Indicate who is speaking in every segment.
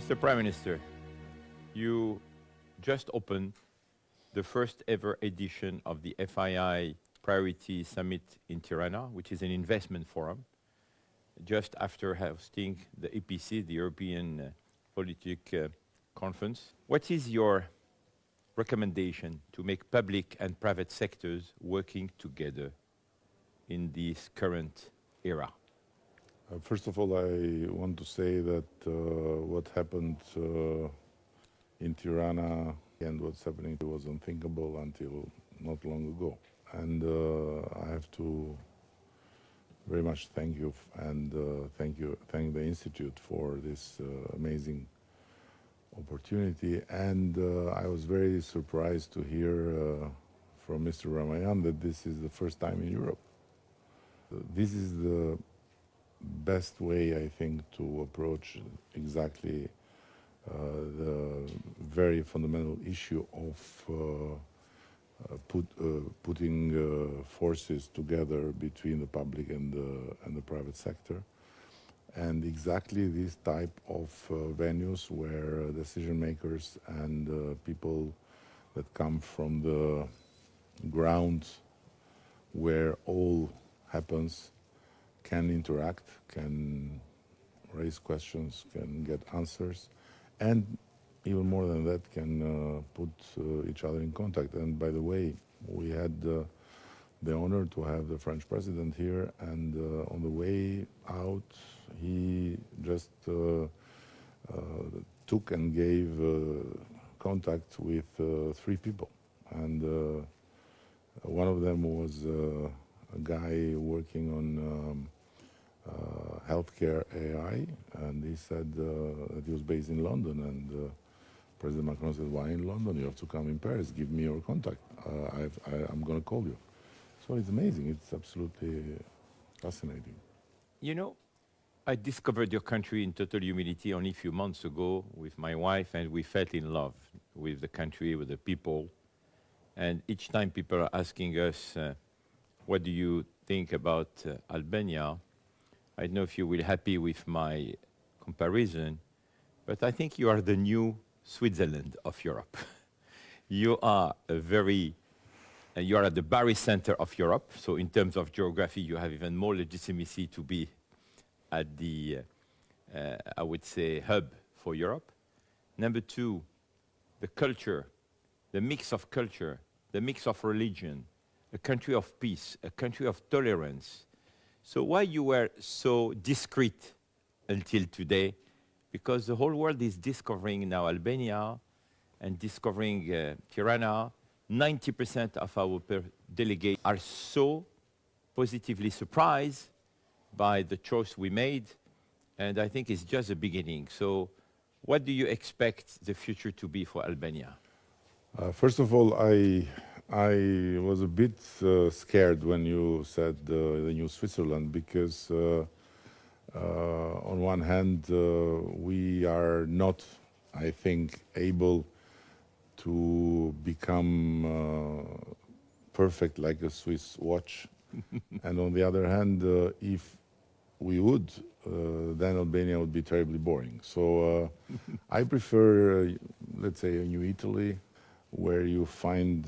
Speaker 1: Mr. Prime Minister, you just opened the first ever edition of the FII Priority Summit in Tirana, which is an investment forum, just after hosting the EPC, the European Politik Conference. What is your recommendation to make public and private sectors working together in this current era?
Speaker 2: First of all, I want to say that what happened in Tirana and what's happening was unthinkable until not long ago. And I have to very much thank you and thank the Institute for this amazing opportunity. And I was very surprised to hear from Mr. Ramayan that this is the first time in Europe. This is the best way, I think, to approach exactly the very fundamental issue of putting forces together between the public and the private sector, and exactly this type of venues where decision makers and people that come from the ground where all happens can interact, can raise questions, can get answers, and even more than that, can put each other in contact. And by the way, we had the honor to have the French president here, and on the way out, he just took and gave contact with 3 people. And one of them was a guy working on healthcare AI, and he said that he was based in London, and President Macron said, "Why in London? You have to come in Paris. Give me your contact. I'm going to call you." So it's amazing. It's absolutely fascinating.
Speaker 1: You know, I discovered your country in total humility only a few months ago with my wife, and we fell in love with the country, with the people. And each time people are asking us, what do you think about Albania? I don't know if you will be happy with my comparison, but I think you are the new Switzerland of Europe. You are you are at the very center of Europe, so in terms of geography, you have even more legitimacy to be at the, I would say, hub for Europe. Number 2, the culture, the mix of culture, the mix of religion, a country of peace, a country of tolerance. So why you were so discreet until today? Because the whole world is discovering now Albania and discovering Tirana. 90% of our delegates are so positively surprised by the choice we made, and I think it's just the beginning. So what do you expect the future to be for Albania?
Speaker 2: First of all, I was a bit scared when you said the new Switzerland, because on one hand, we are not, I think, able to become perfect like a Swiss watch. And on the other hand, if we would, then Albania would be terribly boring. So I prefer, let's say, a new Italy, where you find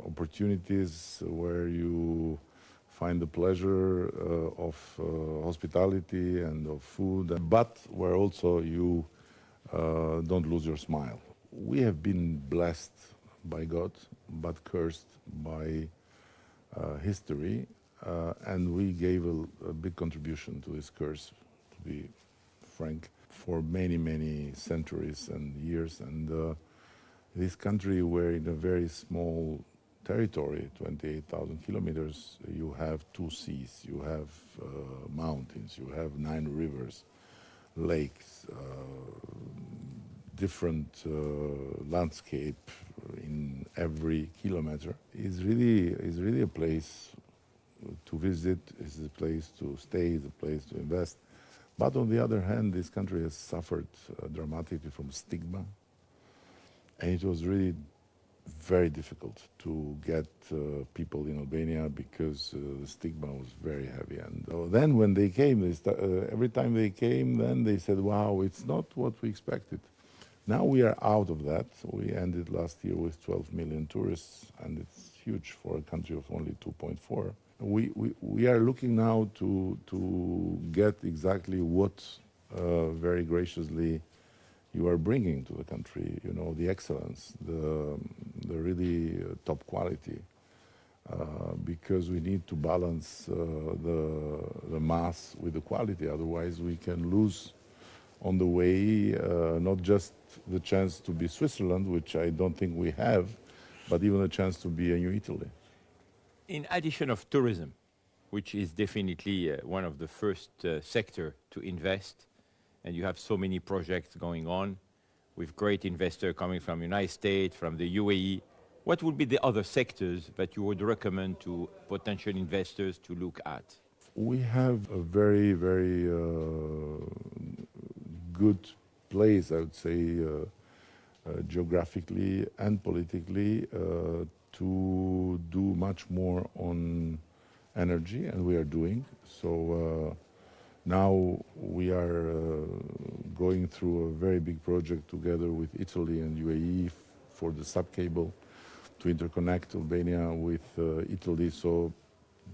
Speaker 2: opportunities, where you find the pleasure of hospitality and of food, but where also you don't lose your smile. We have been blessed by God, but cursed by history, and we gave a big contribution to this curse, to be frank, for many, many centuries and years. And this country, where in a very small territory, 28,000 kilometers, you have 2 seas, you have mountains, you have 9 rivers, lakes, different landscape in every kilometer, is really a place to visit, is a place to stay, is a place to invest. But on the other hand, this country has suffered dramatically from stigma, and it was really very difficult to get people in Albania because the stigma was very heavy. And then when they came, every time they came, then they said, wow, it's not what we expected. Now we are out of that. We ended last year with 12 million tourists, and it's huge for a country of only 2.4. We are looking now to get exactly what very graciously you are bringing to the country, you know, the excellence, the really top quality, because we need to balance the mass with the quality. Otherwise, we can lose on the way not just the chance to be Switzerland, which I don't think we have, but even a chance to be a new Italy.
Speaker 1: In addition of tourism, which is definitely one of the first sector to invest, and you have so many projects going on with great investors coming from the United States, from the UAE, what would be the other sectors that you would recommend to potential investors to look at?
Speaker 2: We have a very, very good place, I would say, geographically and politically, to do much more on energy, and we are doing. So now we are going through a very big project together with Italy and UAE for the subcable to interconnect Albania with Italy, so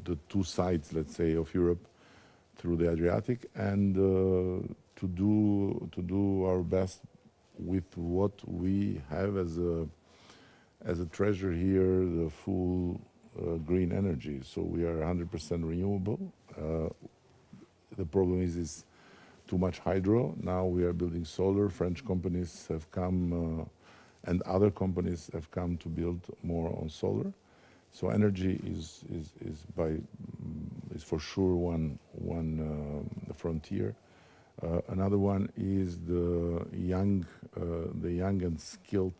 Speaker 2: the two sides, let's say, of Europe through the Adriatic, and to do our best with what we have as a treasure here, the full green energy. So we are 100% renewable. The problem is too much hydro. Now we are building solar. French companies have come, and other companies have come to build more on solar. So energy is for sure one frontier. Another one is the young and skilled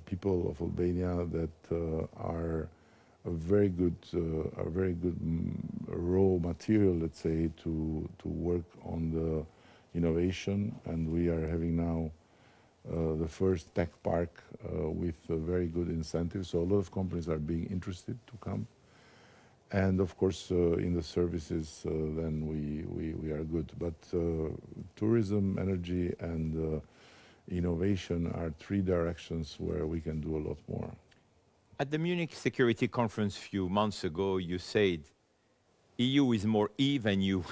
Speaker 2: people of Albania that are a very good raw material, let's say, to work on the innovation. And we are having now the first tech park with very good incentives. So a lot of companies are being interested to come. And of course, in the services, then we are good. But tourism, energy, and innovation are three directions where we can do a lot more.
Speaker 1: At the Munich Security Conference a few months ago, you said EU is more E than you.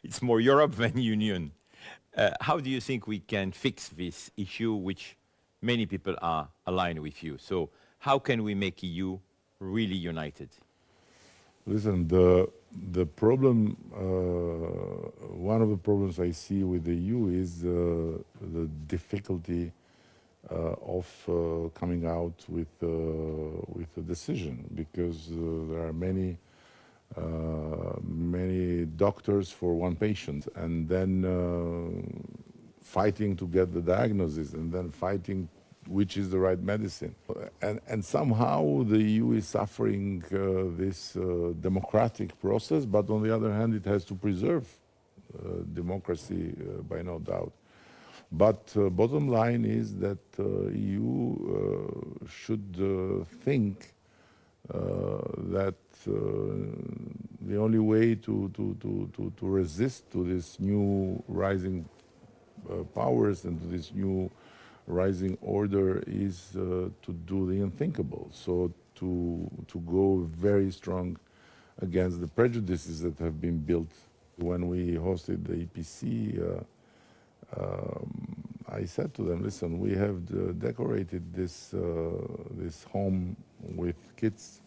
Speaker 1: It's more Europe than Union. How do you think we can fix this issue, which many people are aligned with you? So how can we make EU really united?
Speaker 2: Listen, the problem, one of the problems I see with the EU is the difficulty of coming out with a decision, because there are many doctors for one patient, and then fighting to get the diagnosis, and then fighting which is the right medicine. And somehow the EU is suffering this democratic process, but on the other hand, it has to preserve democracy by no doubt. But bottom line is that EU should think that the only way to resist to this new rising powers and to this new rising order is to do the unthinkable. So to go very strong against the prejudices that have been built. When we hosted the EPC, I said to them, listen, we have decorated this home with kids'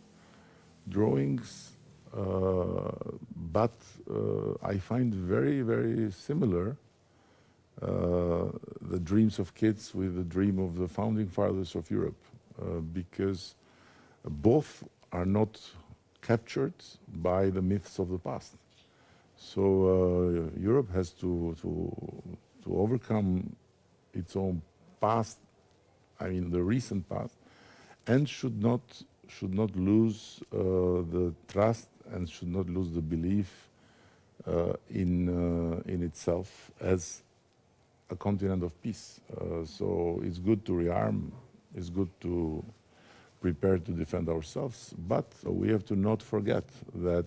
Speaker 2: drawings, but I find very, very similar the dreams of kids with the dream of the founding fathers of Europe, because both are not captured by the myths of the past. So Europe has to overcome its own past, I mean the recent past, and should not lose the trust and should not lose the belief in itself as a continent of peace. So it's good to rearm It's good to prepare to defend ourselves, but we have to not forget that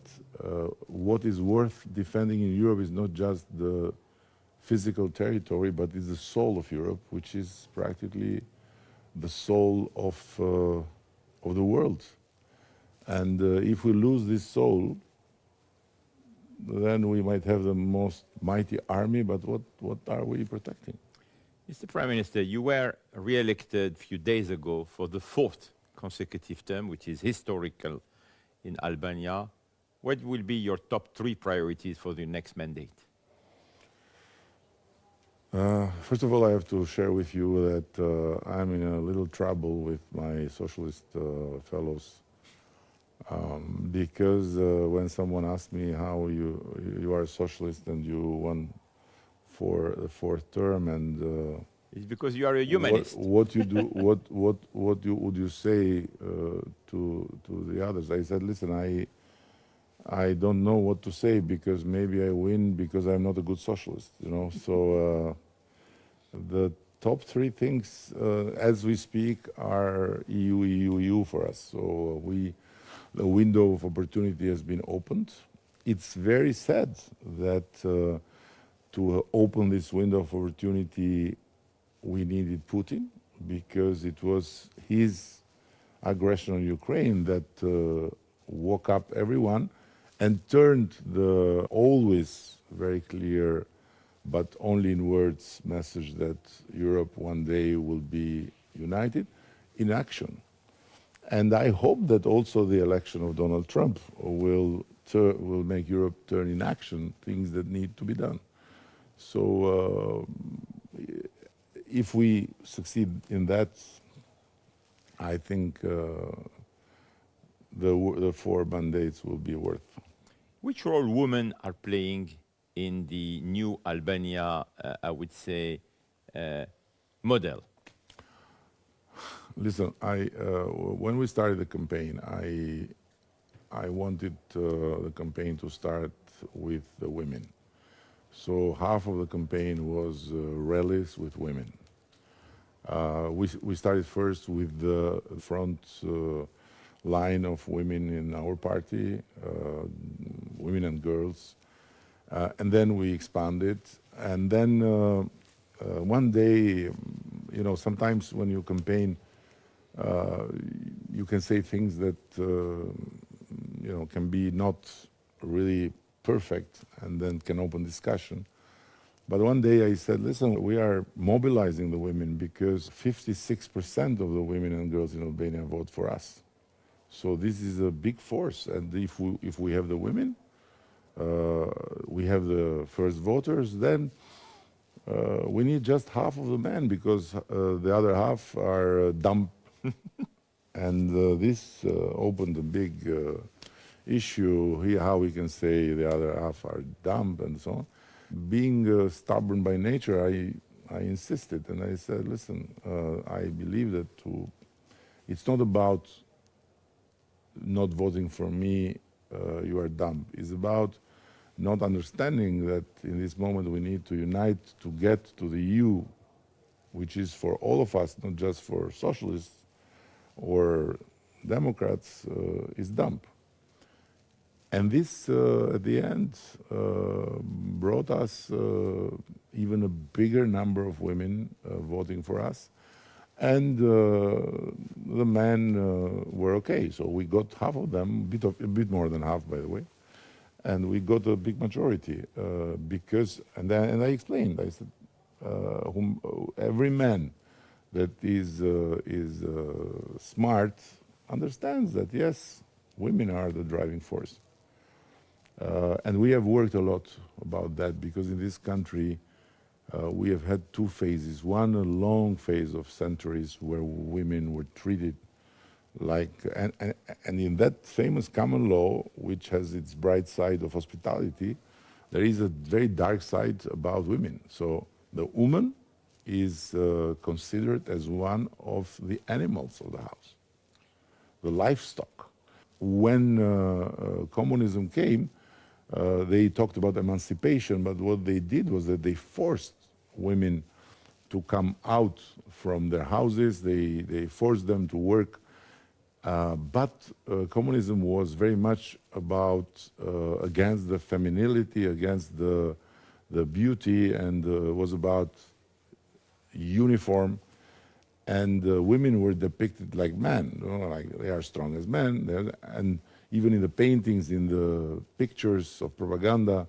Speaker 2: what is worth defending in Europe is not just the physical territory, but it's the soul of Europe, which is practically the soul of the world. And if we lose this soul, then we might have the most mighty army, but what are we protecting?
Speaker 1: Mr. Prime Minister, you were re-elected a few days ago for the 4th consecutive term, which is historical in Albania. What will be your top 3 priorities for the next mandate?
Speaker 2: First of all, I have to share with you that I'm in a little trouble with my socialist fellows because when someone asks me how you are a socialist and you won for the 4th term and
Speaker 1: it's because you are a humanist.
Speaker 2: What you do? Would you say to the others? I said, listen, I don't know what to say because maybe I win because I'm not a good socialist, you know. So the top 3 things as we speak are EU for us. So the window of opportunity has been opened. It's very sad that to open this window of opportunity, we needed Putin because it was his aggression on Ukraine that woke up everyone and turned the always very clear, but only in words, message that Europe one day will be united in action. And I hope that also the election of Donald Trump will make Europe turn in action things that need to be done. So if we succeed in that, I think the 4 mandates will be worth.
Speaker 1: Which role women are playing in the new Albania, I would say, model?
Speaker 2: Listen, when we started the campaign, I wanted the campaign to start with the women. So half of the campaign was rallies with women. We started first with the front line of women in our party, women and girls, and then we expanded. And then one day, you know, sometimes when you campaign, you can say things that you know, can be not really perfect and then can open discussion. But one day I said, listen, we are mobilizing the women because 56% of the women and girls in Albania vote for us. So this is a big force. And if we have the women, we have the first voters, then we need just half of the men because the other half are dumb. And this opened a big issue here, how we can say the other half are dumb and so on. Being stubborn by nature, I insisted and I said, listen, I believe that it's not about not voting for me, you are dumb. It's about not understanding that in this moment we need to unite to get to the EU, which is for all of us, not just for socialists or Democrats, is dumb. And this, at the end, brought us even a bigger number of women voting for us. And the men were okay. So we got half of them, a bit more than half, by the way. And we got a big majority because, and I explained, I said, every man that is smart understands that, yes, women are the driving force. And we have worked a lot about that because in this country we have had 2 phases. One, a long phase of centuries where women were treated like, and in that famous common law, which has its bright side of hospitality, there is a very dark side about women. So the woman is considered as one of the animals of the house, the livestock. When communism came, they talked about emancipation, but what they did was that they forced women to come out from their houses. They forced them to work. But communism was very much about against the femininity, against the beauty, and was about uniform. And women were depicted like men, you know, like they are strong as men. And even in the paintings, in the pictures of propaganda,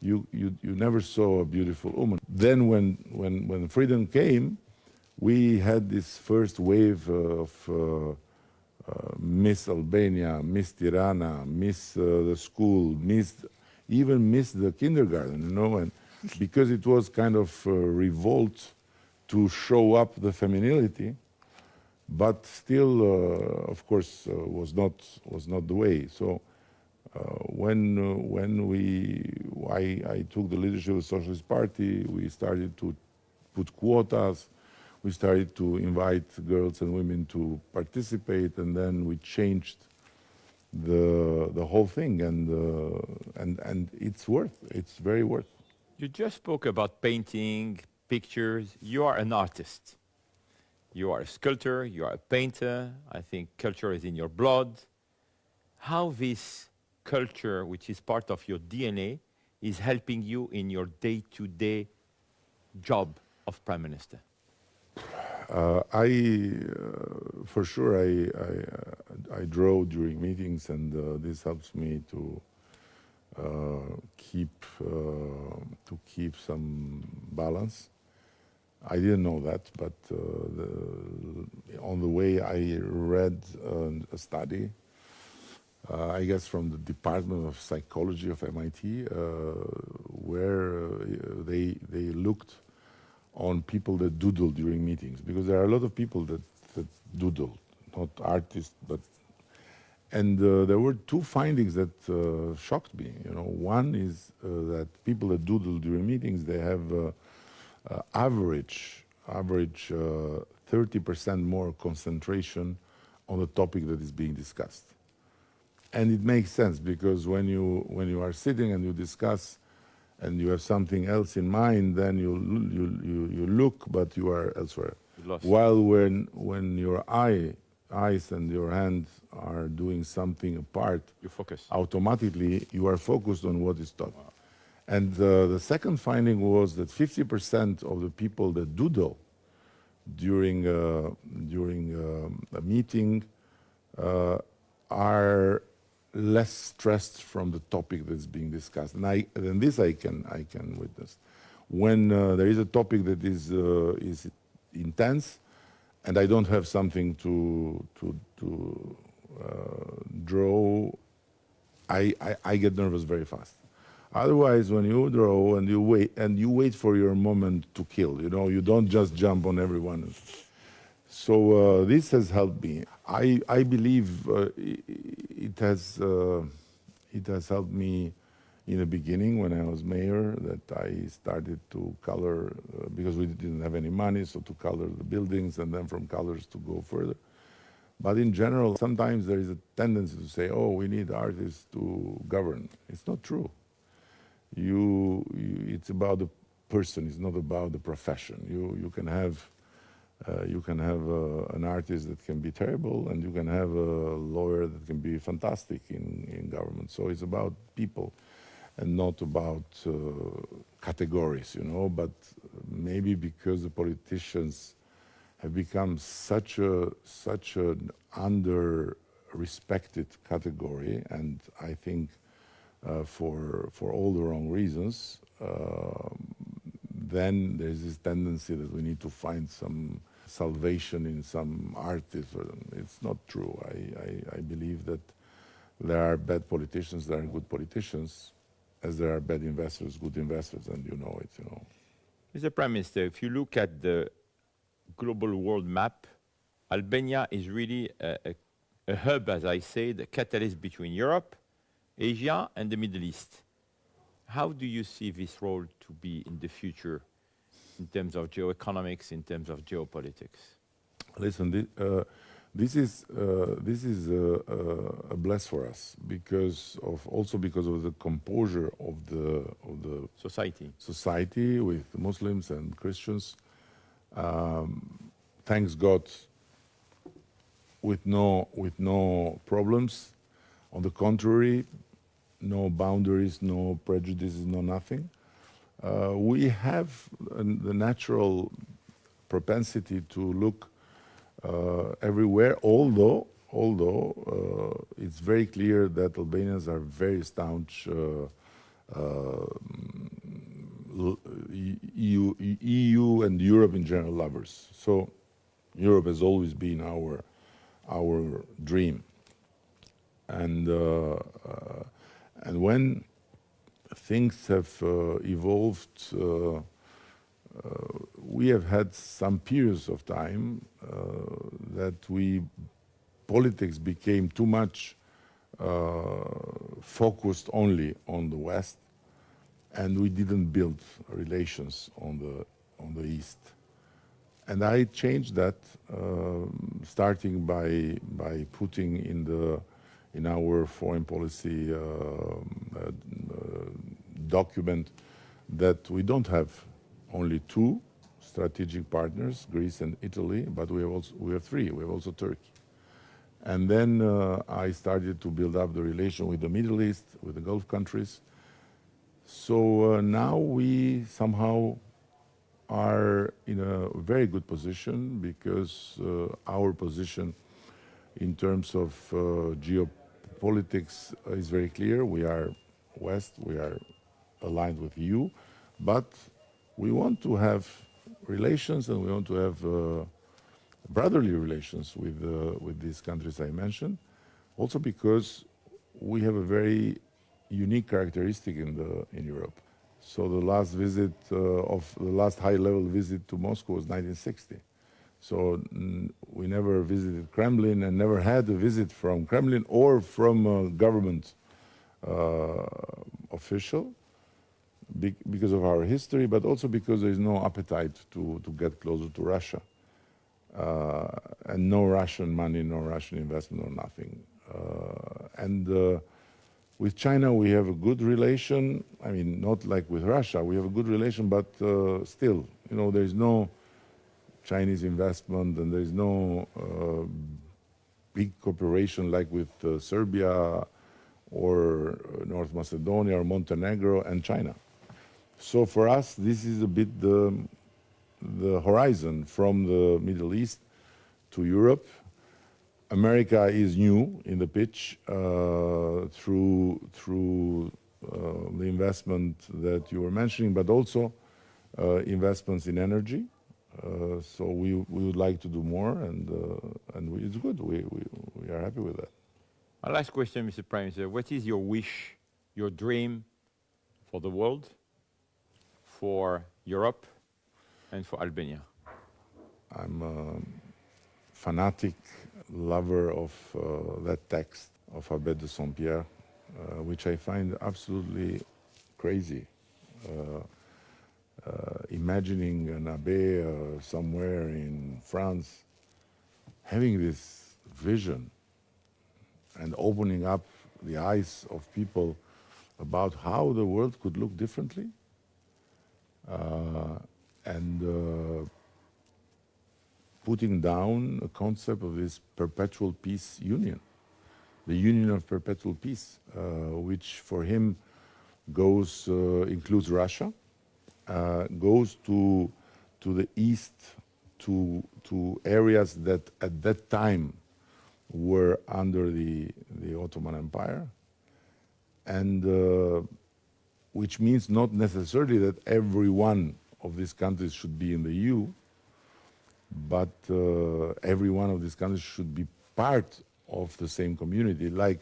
Speaker 2: you never saw a beautiful woman. Then when freedom came, we had this first wave of Miss Albania, Miss Tirana, Miss the school, even Miss the kindergarten, you know, and because it was kind of a revolt to show up the femininity, but still, of course, was not the way. So when I took the leadership of the Socialist Party, we started to put quotas. We started to invite girls and women to participate, and then we changed the whole thing, and it's very worth.
Speaker 1: You just spoke about painting, pictures. You are an artist. You are a sculptor, you are a painter. I think culture is in your blood. How this culture, which is part of your DNA, is helping you in your day-to-day job of Prime Minister?
Speaker 2: For sure, I draw during meetings, and this helps me to keep some balance. I didn't know that, but on the way I read a study, I guess from the Department of Psychology of MIT, where they looked on people that doodle during meetings, because there are a lot of people that doodle, not artists, but. And there were two findings that shocked me. You know, one is that people that doodle during meetings, they have average 30% more concentration on the topic that is being discussed. And it makes sense, because when you are sitting and you discuss and you have something else in mind, then you look, but you are elsewhere. While when your eyes and your hands are doing something apart,
Speaker 1: you focus.
Speaker 2: Automatically you are focused on what is taught. Wow. And the second finding was that 50% of the people that doodle during a meeting are less stressed from the topic that's being discussed. And this I can witness. When there is a topic that is intense, and I don't have something to draw, I get nervous very fast. Otherwise, when you draw and you wait for your moment to kill, you know, you don't just jump on everyone. So this has helped me. I believe it has helped me in the beginning when I was mayor, that I started to color, because we didn't have any money, so to color the buildings, and then from colors to go further. But in general, sometimes there is a tendency to say, oh, we need artists to govern. It's not true. It's about the person, it's not about the profession. You can have an artist that can be terrible, and you can have a lawyer that can be fantastic in government. So it's about people, and not about categories, you know. But maybe because the politicians have become such an under-respected category, and I think for all the wrong reasons, then there's this tendency that we need to find some salvation in some artist. It's not true. I believe that there are bad politicians, there are good politicians, as there are bad investors, good investors, and you know it, you know.
Speaker 1: Mr. Prime Minister, if you look at the global world map, Albania is really a hub, as I say, the catalyst between Europe, Asia, and the Middle East. How do you see this role to be in the future in terms of geoeconomics, in terms of geopolitics?
Speaker 2: Listen, this is a bless for us because of the composure of the
Speaker 1: society
Speaker 2: with Muslims and Christians. Thanks God, with no problems. On the contrary, no boundaries, no prejudices, no nothing. We have the natural propensity to look everywhere, although it's very clear that Albanians are very staunch EU and Europe in general lovers. So Europe has always been our dream. And when things have evolved, we have had some periods of time that politics became too much focused only on the West, and we didn't build relations on the East. And I changed that, starting by putting in our foreign policy document that we don't have only two strategic partners, Greece and Italy, but we have three. We have also Turkey. And then I started to build up the relation with the Middle East, with the Gulf countries. So now we somehow are in a very good position because our position in terms of geopolitics is very clear. We are West, we are aligned with EU, but we want to have relations and we want to have brotherly relations with these countries I mentioned, also because we have a very unique characteristic in Europe. So the last visit of the last high-level visit to Moscow was 1960. So we never visited Kremlin and never had a visit from Kremlin or from a government official because of our history, but also because there is no appetite to get closer to Russia. And no Russian money, no Russian investment, or nothing. With China, we have a good relation. I mean, not like with Russia. We have a good relation, but still, there is no Chinese investment and there is no big cooperation like with Serbia or North Macedonia or Montenegro and China. So for us, this is a bit the horizon from the Middle East to Europe. America is new in the pitch through the investment that you were mentioning, but also investments in energy. So we would like to do more, and it's good. We are happy with that.
Speaker 1: My last question, Mr. Prime Minister, what is your wish, your dream for the world, for Europe, and for Albania?
Speaker 2: I'm a fanatic lover of that text of Abbe de Saint-Pierre, which I find absolutely crazy. Imagining an abbé somewhere in France having this vision and opening up the eyes of people about how the world could look differently, and putting down a concept of this perpetual peace union, the union of perpetual peace, which for him includes Russia, goes to the east, to areas that at that time were under the Ottoman Empire, and which means not necessarily that every one of these countries should be in the EU, but every one of these countries should be part of the same community, like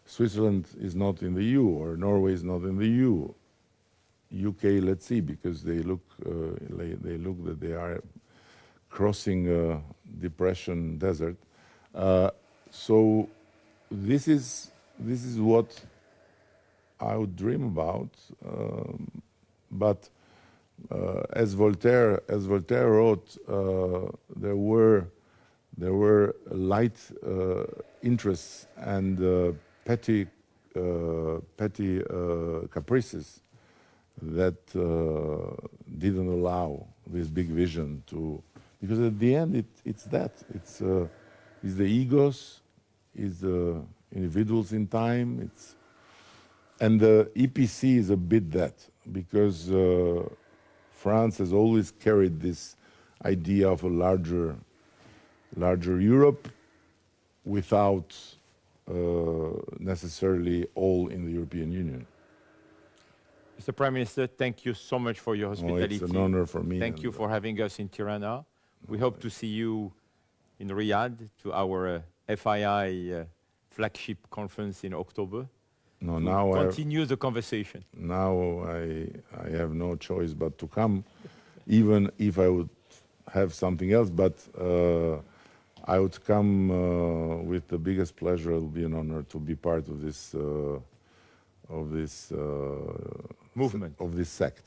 Speaker 2: Switzerland is not in the EU or Norway is not in the EU. UK, let's see, because they look that they are crossing a depression desert. So this is what I would dream about. But as Voltaire wrote, there were light interests and petty caprices that didn't allow this big vision to, because at the end it's that. It's the egos, it's the individuals in time, and the EPC is a bit that, because France has always carried this idea of a larger Europe without necessarily all in the European Union.
Speaker 1: Mr. Prime Minister, thank you so much for your hospitality.
Speaker 2: It's an honor for me.
Speaker 1: Thank you for having us in Tirana. We hope to see you in Riyadh to our FII flagship conference in October.
Speaker 2: No, now
Speaker 1: continue the conversation.
Speaker 2: Now I have no choice but to come, even if I would have something else. But I would come with the biggest pleasure. It will be an honor to be part of this movement, of this sect.